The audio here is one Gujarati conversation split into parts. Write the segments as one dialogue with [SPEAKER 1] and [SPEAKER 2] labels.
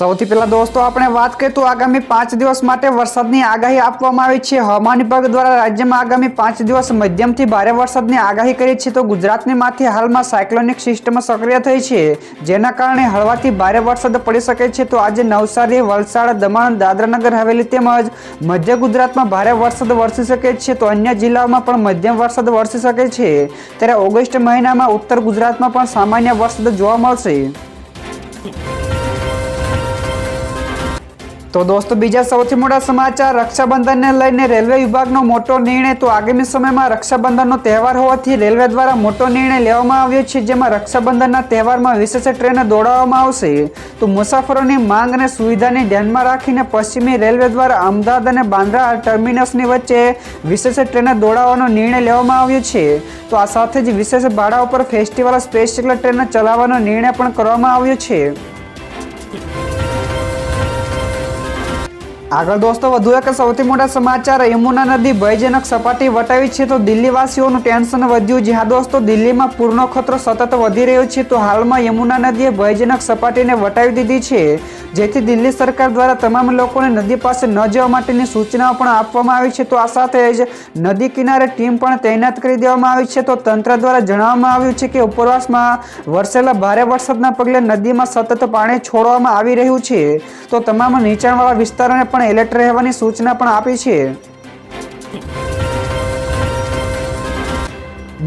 [SPEAKER 1] સૌથી પહેલા દોસ્તો આપણે વાત કરીએ તો આગામી 5 દિવસ માટે વરસાદની આગાહી આપવામાં આવી છે। હવામાન વિભાગ દ્વારા રાજ્યમાં આગામી 5 દિવસ મધ્યમથી ભારે વરસાદની આગાહી કરી છે। તો ગુજરાતની માથે હાલમાં સાયક્લોનિક સિસ્ટમ સક્રિય થઈ છે, જેના કારણે હળવાથી ભારે વરસાદ પડી શકે છે। તો આજે નવસારી, વલસાડ, દમણ, દાદરાનગર હવેલી તેમજ મધ્ય ગુજરાતમાં ભારે વરસાદ વરસી શકે છે, તો અન્ય જિલ્લાઓમાં પણ મધ્યમ વરસાદ વરસી શકે છે। ત્યારે ઓગસ્ટ મહિનામાં ઉત્તર ગુજરાતમાં પણ સામાન્ય વરસાદ જોવા મળશે। તો દોસ્તો બીજા સૌથી મોટા સમાચાર રક્ષાબંધનને લઈને રેલવે વિભાગનો મોટો નિર્ણય। તો આગામી સમયમાં રક્ષાબંધનનો તહેવાર હોવાથી રેલવે દ્વારા મોટો નિર્ણય લેવામાં આવ્યો છે, જેમાં રક્ષાબંધનના તહેવારમાં વિશેષ ટ્રેન દોડાવવામાં આવશે। તો મુસાફરોની માંગ અને સુવિધાને ધ્યાનમાં રાખીને પશ્ચિમી રેલવે દ્વારા અમદાવાદ અને બાંદ્રા ટર્મિનસની વચ્ચે વિશેષ ટ્રેન દોડાવવાનો નિર્ણય લેવામાં આવ્યો છે। તો આ સાથે જ વિશેષ ભાડા ઉપર ફેસ્ટિવલ સ્પેશિયલ ટ્રેન ચલાવવાનો નિર્ણય પણ કરવામાં આવ્યો છે। આગળ દોસ્તો વધુ એક સૌથી મોટા સમાચાર યમુના નદી ભયજનક સપાટી વટાવી છે। તો દિલ્હીવાસીઓનું ટેન્શન વધ્યું। જ્યાં દોસ્તો દિલ્હીમાં પૂરનો ખતરો સતત વધી રહ્યો છે। તો હાલમાં યમુના નદીએ ભયજનક સપાટીને વટાવી દીધી છે, જેથી દિલ્હી સરકાર દ્વારા તમામ લોકોને નદી પાસે ન જવા માટેની સૂચનાઓ પણ આપવામાં આવી છે। તો આ સાથે જ નદી કિનારે ટીમ પણ તૈનાત કરી દેવામાં આવી છે। તો તંત્ર દ્વારા જણાવવામાં આવ્યું છે કે ઉપરવાસમાં વરસેલા ભારે વરસાદના પગલે નદીમાં સતત પાણી છોડવામાં આવી રહ્યું છે। તો તમામ નીચાણવાળા વિસ્તારોને પણ એલર્ટ રહેવાની સૂચના પણ આપી છે।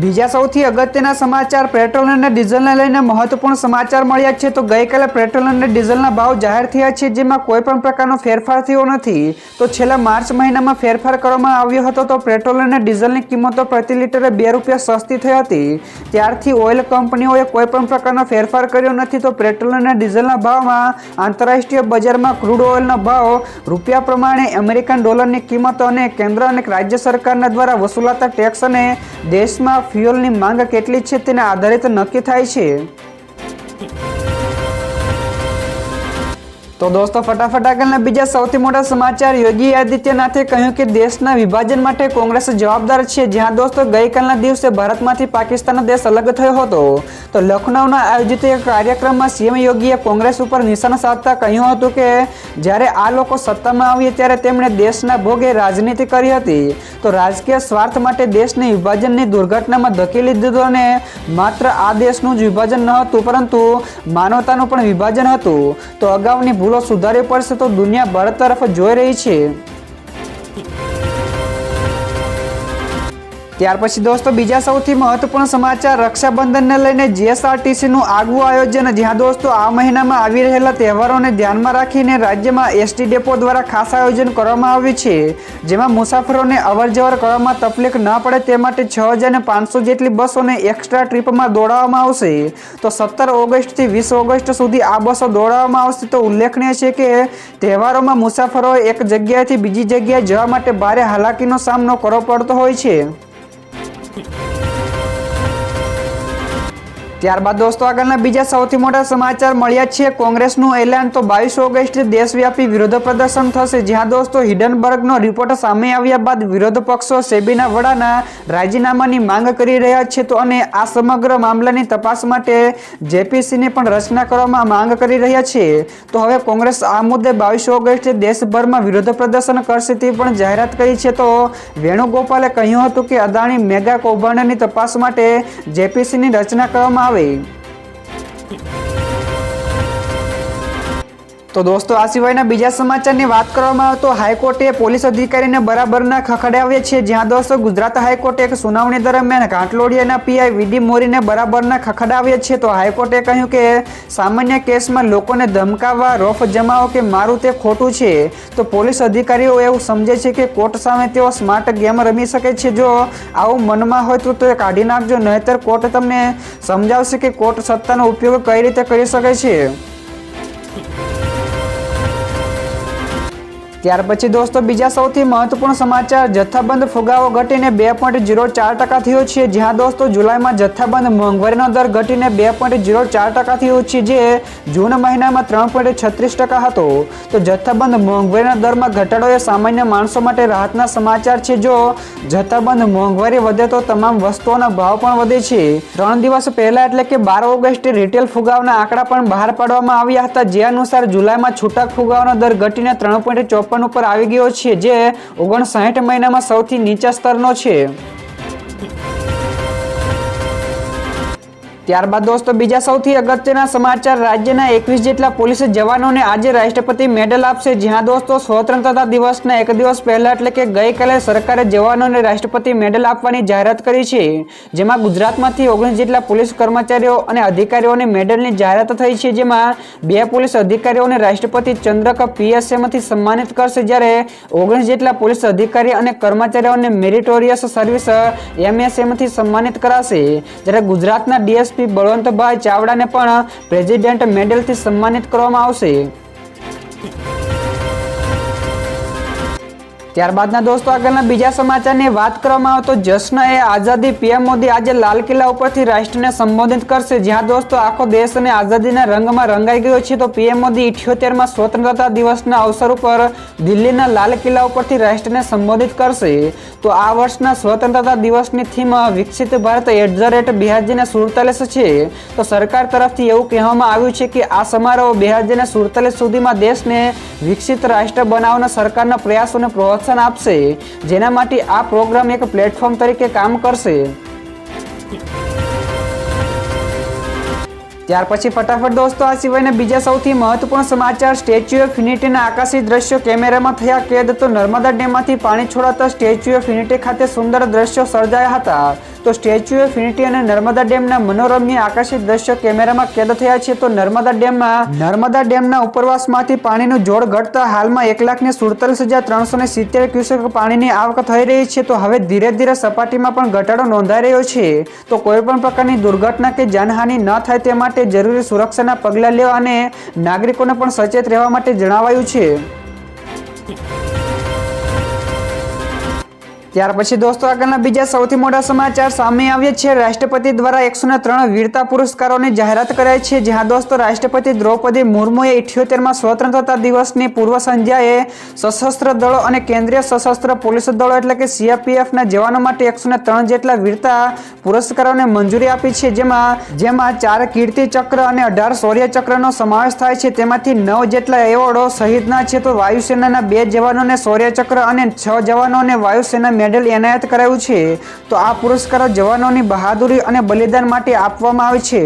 [SPEAKER 1] બીજા સૌથી અગત્યના સમાચાર પેટ્રોલ અને ડીઝલને લઈને મહત્વપૂર્ણ સમાચાર મળ્યા છે। તો ગઈકાલે પેટ્રોલ અને ડીઝલના ભાવ જાહેર થયા છે, જેમાં કોઈ પણ પ્રકારનો ફેરફાર થયો નથી। તો છેલ્લા માર્ચ મહિનામાં ફેરફાર કરવામાં આવ્યો હતો। તો પેટ્રોલ અને ડીઝલની કિંમતો પ્રતિ લીટરે 2 રૂપિયા સસ્તી થઈ હતી। ત્યારથી ઓઇલ કંપનીઓએ કોઈ પણ પ્રકારનો ફેરફાર કર્યો નથી। તો પેટ્રોલ અને ડીઝલના ભાવમાં આંતરરાષ્ટ્રીય બજારમાં ક્રૂડ ઓઇલના ભાવ રૂપિયા પ્રમાણે અમેરિકન ડોલરની કિંમતો અને કેન્દ્ર અને રાજ્ય સરકારના દ્વારા વસૂલાતા ટેક્સ અને દેશમાં ફ્યુઅલની માંગ કેટલી છે તેના આધારિત નક્કી થાય છે। તો દોસ્તો ફટાફટ આગળના બીજા સૌથી મોટા સમાચાર યોગી આદિત્યનાથે કહ્યું કે દેશના વિભાજન માટે કોંગ્રેસ જવાબદાર છે। જ્યાં દોસ્તો ગઈકાલના દિવસે ભારતમાંથી પાકિસ્તાનનો દેશ અલગ થયો હતો। તો લખનૌના આયોજિત એક કાર્યક્રમમાં સીએમ યોગીએ કોંગ્રેસ ઉપર નિશાન સાધતા કહ્યું હતું કે જ્યારે આ લોકો સત્તામાં આવ્યા ત્યારે તેમણે દેશના ભોગે રાજનીતિ કરી હતી। તો રાજકીય સ્વાર્થ માટે દેશને વિભાજનની દુર્ઘટનામાં ધકેલી દીધો અને માત્ર આ દેશનું જ વિભાજન ન હતું, પરંતુ માનવતાનું પણ વિભાજન હતું। તો અગાઉની ભૂલો સુધારવી પડશે। તો દુનિયા ભારત તરફ જોઈ રહી છે। ત્યાર પછી દોસ્તો બીજા સૌથી મહત્વપૂર્ણ સમાચાર રક્ષાબંધનને લઈને જીએસઆરટીસીનું આગવું આયોજન। જ્યાં દોસ્તો આ મહિનામાં આવી રહેલા તહેવારોને ધ્યાનમાં રાખીને રાજ્યમાં એસટી ડેપો દ્વારા ખાસ આયોજન કરવામાં આવ્યું છે, જેમાં મુસાફરોને અવરજવર કરવામાં તકલીફ ન પડે તે માટે 6500 જેટલી બસોને એક્સ્ટ્રા ટ્રીપમાં દોડાવવામાં આવશે। તો 17 ઓગસ્ટથી 20 ઓગસ્ટ સુધી આ બસો દોડાવવામાં આવશે। તો ઉલ્લેખનીય છે કે તહેવારોમાં મુસાફરોએ એક જગ્યાએથી બીજી જગ્યાએ જવા માટે ભારે હાલાકીનો સામનો કરવો પડતો હોય છે। ત્યારબાદ દોસ્તો આગળના બીજા સૌથી મોટા સમાચાર મળ્યા છે કોંગ્રેસનું એલાન। તો 22 ઓગસ્ટે દેશવ્યાપી વિરોધ પ્રદર્શન થશે। જ્યાં દોસ્તો હિડનબર્ગનો રિપોર્ટ સામે આવ્યા બાદ વિરોધ પક્ષો સેબીના વડાના રાજીનામાની માંગ કરી રહ્યા છે। તો અને આ સમગ્ર મામલાની તપાસ માટે જેપીસીની પણ રચના કરવામાં માંગ કરી રહ્યા છે। તો હવે કોંગ્રેસ આ મુદ્દે 22 ઓગસ્ટે દેશભરમાં વિરોધ પ્રદર્શન કરશે તેવી પણ જાહેરાત કરી છે। તો વેણુગોપાલે કહ્યું હતું કે અદાણી મેગા કૌભાંડની તપાસ માટે જેપીસીની રચના કરવામાં આવે। તો દોસ્તો આ સિવાયના બીજા સમાચારની વાત કરવામાં આવે તો હાઈકોર્ટે પોલીસ અધિકારીને બરાબરના ખખડાવ્યા છે। જ્યાં દોસ્તો ગુજરાત હાઈકોર્ટે એક સુનાવણી દરમિયાન ઘાટલોડિયાના પીઆઈ વીડી મોરીને બરાબરના ખખડાવ્યા છે। તો હાઈકોર્ટે કહ્યું કે સામાન્ય કેસમાં લોકોને ધમકાવવા, રોફ જમાવો કે મારું તે ખોટું છે। તો પોલીસ અધિકારીઓ એવું સમજે છે કે કોર્ટ સામે તેઓ સ્માર્ટ ગેમ રમી શકે છે। જો આવું મનમાં હોય તો તે કાઢી નાખજો, નહીંતર કોર્ટ તમને સમજાવશે કે કોર્ટ સત્તાનો ઉપયોગ કઈ રીતે કરી શકે છે। ત્યાર પછી દોસ્તો બીજા સૌથી મહત્વપૂર્ણ સમાચાર, જથ્થાબંધ ફુગાવો ઘટીને 2.04% થયો છે। જ્યાં દોસ્તો જુલાઈમાં જથ્થાબંધ મોંઘવારીનો દર ઘટીને 2.04% થયો છે, જે જૂન મહિનામાં 3.36% હતો। તો જથ્થાબંધ મોંઘવારીના દરમાં ઘટાડો એ સામાન્ય માણસો માટે રાહતના સમાચાર છે। જો જથ્થાબંધ મોંઘવારી વધે તો તમામ વસ્તુઓના ભાવ પણ વધે છે। 3 દિવસ પહેલા એટલે કે 12 ઓગસ્ટે રિટેલ ફુગાવાના આંકડા પણ બહાર પાડવામાં આવ્યા હતા, જે અનુસાર જુલાઈમાં છૂટક ફુગાવાનો દર ઘટીને 3.54 ઉપર આવી ગયો છે, જે 59 મહિનામાં સૌથી નીચા સ્તરનો છે। ત્યારબાદ દોસ્તો બીજા સૌથી અગત્યના સમાચાર, રાજ્યના 21 જેટલા પોલીસ જવાનોને આજે રાષ્ટ્રપતિ મેડલ આપશે। જ્યાં દોસ્તો સ્વતંત્રતા દિવસના એક દિવસ પહેલા એટલે કે ગઈકાલે સરકારે જવાનોને રાષ્ટ્રપતિ મેડલ આપવાની જાહેરાત કરી છે, જેમાં ગુજરાતમાંથી 19 જેટલા પોલીસ કર્મચારીઓ અને અધિકારીઓને મેડલની જાહેરાત થઈ છે, જેમાં 2 પોલીસ અધિકારીઓને રાષ્ટ્રપતિ ચંદ્રક PSMથી સન્માનિત કરશે, જ્યારે 19 જેટલા પોલીસ અધિકારી અને કર્મચારીઓને મેરિટોરિયસ સર્વિસ MSMથી સન્માનિત કરાશે, જ્યારે ગુજરાતના DSP બળવંતભાઈ ચાવડાને પણ પ્રેસિડેન્ટ મેડલથી સન્માનિત કરવામાં આવશે। ત્યારબાદના દોસ્તો આગળના બીજા સમાચારની વાત કરવામાં આવે તો જશ્ન એ આઝાદી, PM મોદી આજે લાલ કિલ્લા ઉપરથી રાષ્ટ્રને સંબોધિત કરશે। જ્યાં દોસ્તો આખો દેશ અને આઝાદીના રંગમાં રંગાઈ ગયો છે, તો PM મોદી 78માં સ્વતંત્રતા દિવસના અવસર ઉપર દિલ્હીના લાલ કિલ્લા ઉપરથી રાષ્ટ્રને સંબોધિત કરશે। તો આ વર્ષના સ્વતંત્રતા દિવસની થીમ વિકસિત ભારત @2047 છે। તો સરકાર તરફથી એવું કહેવામાં આવ્યું છે કે આ સમારોહ 2047 સુધીમાં દેશને વિકસિત રાષ્ટ્ર બનાવવાના સરકારના પ્રયાસોને પ્રોત્સાહન આપશે, જેના માટે આ પ્રોગ્રામ એક પ્લેટફોર્મ તરીકે કામ કરશે। ત્યાર પછી ફટાફટ દોસ્તો આ સિવાયના બીજા સૌથી મહત્વપૂર્ણ સમાચાર, સ્ટેચ્યુ ઓફ યુનિટીના આકાશી દ્રશ્યો કેમેરામાં થયા કેદ। તો નર્મદા ડેમમાંથી પાણી છોડાતા સ્ટેચ્યુ ઓફ યુનિટી ખાતે સુંદર દ્રશ્યો સર્જાયા હતા। તો સ્ટેચ્યુ ઓફ યુનિટી અને નર્મદા ડેમના મનોરમ્ય આકાશી દ્રશ્યો કેમેરામાં કેદ થયા છે। તો નર્મદા ડેમના ઉપરવાસમાંથી પાણીનું જોર ઘટતા હાલમાં 1,47,370 ક્યુસેક પાણીની આવક થઈ રહી છે। તો હવે ધીરે ધીરે સપાટીમાં પણ ઘટાડો નોંધાઈ રહ્યો છે। તો કોઈ પણ પ્રકારની દુર્ઘટના કે જાનહાનિ ન થાય તે માટે જરૂરી સુરક્ષાના પગલાં લેવા અને નાગરિકોને પણ સચેત રહેવા માટે જણાવાયું છે। ત્યાર પછી દોસ્તો આગળના બીજા સૌથી મોટા સમાચાર સામે આવ્યા છે। રાષ્ટ્રપતિ દ્વારા 103 વીરતા પુરસ્કારોની જાહેરાત કરાઈ છે। જ્યાં દોસ્તો રાષ્ટ્રપતિ દ્રૌપદી મુર્મુએ 78માં સ્વતંત્રતા દિવસની પૂર્વ સંધ્યાએ સશસ્ત્ર દળો અને કેન્દ્રીય સશસ્ત્ર પોલીસ દળો એટલે કે CRPFના જવાનો માટે 103 જેટલા વીરતા પુરસ્કારોને મંજૂરી આપી છે, જેમાં 4 કીર્તિ ચક્ર અને 18 શૌર્ય ચક્રનો સમાવેશ થાય છે। તેમાંથી 9 જેટલા એવોર્ડો શહીદના છે। તો વાયુસેનાના 2 જવાનોને શૌર્ય ચક્ર અને 6 જવાનોને વાયુસેના મેડલ એનાયત કરાયું છે। તો આ પુરસ્કારો જવાનોની બહાદુરી અને બલિદાન માટે આપવામાં આવે છે।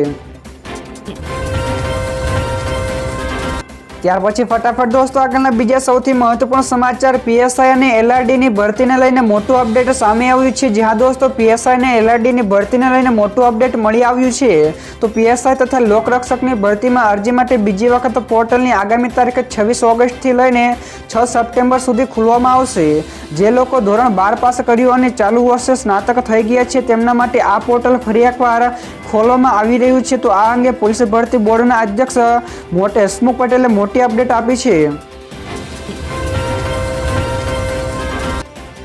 [SPEAKER 1] ત્યાર પછી ફટાફટ દોસ્તો આગળના બીજા સૌથી મહત્વપૂર્ણ સમાચાર, PSI અને LRDની ભરતીને લઈને મોટું અપડેટ સામે આવ્યું છે। જ્યાં દોસ્તો PSI અને LRDની ભરતીને લઈને મોટું અપડેટ મળી આવ્યું છે। તો PSI તથા લોકરક્ષકની ભરતીમાં અરજી માટે બીજી વખત પોર્ટલની આગામી તારીખ 26 ઓગસ્ટથી લઈને 6 સપ્ટેમ્બર સુધી ખોલવામાં આવશે। જે લોકો ધોરણ 12 પાસ કર્યું અને ચાલુ વર્ષે સ્નાતક થઈ ગયા છે તેમના માટે આ પોર્ટલ ફરી એકવાર ખોલવામાં આવી રહ્યું છે। તો આ અંગે પોલીસ ભરતી બોર્ડના અધ્યક્ષ હસમુખ પટેલે મોટી અપડેટ આપી છે।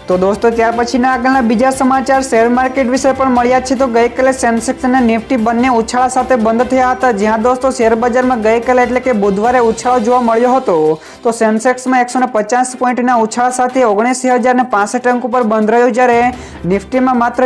[SPEAKER 1] તો દોસ્તો ત્યાર પછીના આગળના બીજા સમાચાર શેર માર્કેટ વિશે પણ મળ્યા છે। તો ગઈકાલે સેન્સેક્સ અને નિફ્ટી બંને ઉછાળા સાથે બંધ થયા હતા। જ્યાં દોસ્તો શેર બજારમાં ગઈકાલે એટલે કે બુધવારે ઉછાળો જોવા મળ્યો હતો। તો સેન્સેક્સમાં 150 પોઈન્ટના ઉછાળા સાથે 79,065 અંક ઉપર બંધ રહ્યો, જ્યારે નિફ્ટીમાં માત્ર